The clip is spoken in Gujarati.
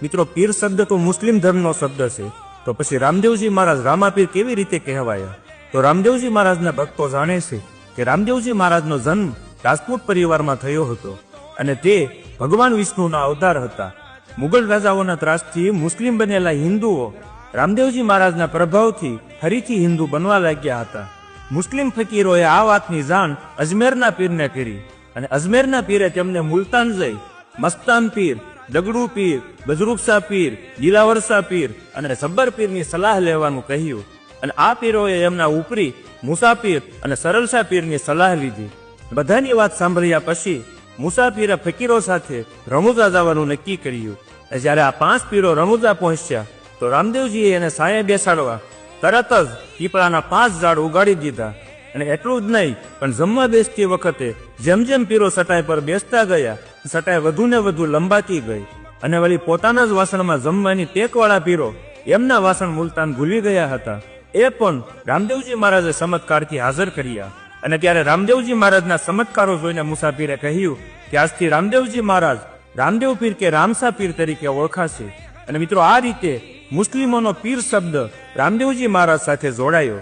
મિત્રો, પીર શબ્દ તો મુસ્લિમ ધર્મનો શબ્દ છે, તો પછી રામદેવજી મહારાજ રામાપીર કેવી રીતે કહેવાયા? તો રામદેવજી મહારાજના ભક્તો જાણે છે કે રામદેવજી મહારાજનો જન્મ રાજપૂત પરિવારમાં થયો હતો અને તે ભગવાન વિષ્ણુના અવતાર હતા. મુગલ રાજાઓના ત્રાસથી મુસ્લિમ બનેલા હિન્દુઓ રામદેવજી મહારાજના પ્રભાવથી ફરીથી હિન્દુ બનવા લાગ્યા હતા. મુસ્લિમ ફકીરોએ આ વાતની જાણ અજમેરના પીરને કરી અને અજમેરના પીરે તેમને મુલતાન જઈ મસ્તાન પીર, દગડુ પીર, બજરૂકશા પીર, દિલાવરશા પીર અને સબ્બર પીરની સલાહ લેવાનું કહ્યું અને આ પીરોએ એમના ઉપરી મુસાપીર અને સરલશા પીરની સલાહ લીધી. બધાની વાત સાંભળ્યા પછી મુસાફીરે ફકીરો સાથે રમુજા જવાનું નક્કી કર્યું. જ્યારે આ 5 પીરો રમુજા પહોંચ્યા તો રામદેવજીએ એને સાયે બેસાડવા તરત જ પીપળાના 5 ઝાડ ઉગાડી દીધા. અને એટલું જ નહીં, પણ જમવા બેસતી વખતે જેમ જેમ પીરો સટાઈ પર બેસતા ગયા, સટાઈ વધુ ને વધુ લંબાતી ગઈ અને વળી પોતાના જ વાસણમાં જમવાની ટેકવાળા પીરો એમના વાસણ મુલતાન ભૂલી ગયા હતા. એ પણ રામદેવજી મહારાજે ચમત્કારથી હાજર કર્યા. અને ત્યારે રામદેવજી મહારાજના ચમત્કારો જોઈને મુસાફીરે કહ્યું કે આજથી રામદેવજી મહારાજ રામદેવ પીર કે રામશા પીર તરીકે ઓળખાશે. અને મિત્રો, આ રીતે મુસ્લિમોનો પીર શબ્દ રામદેવજી મહારાજ સાથે જોડાયો.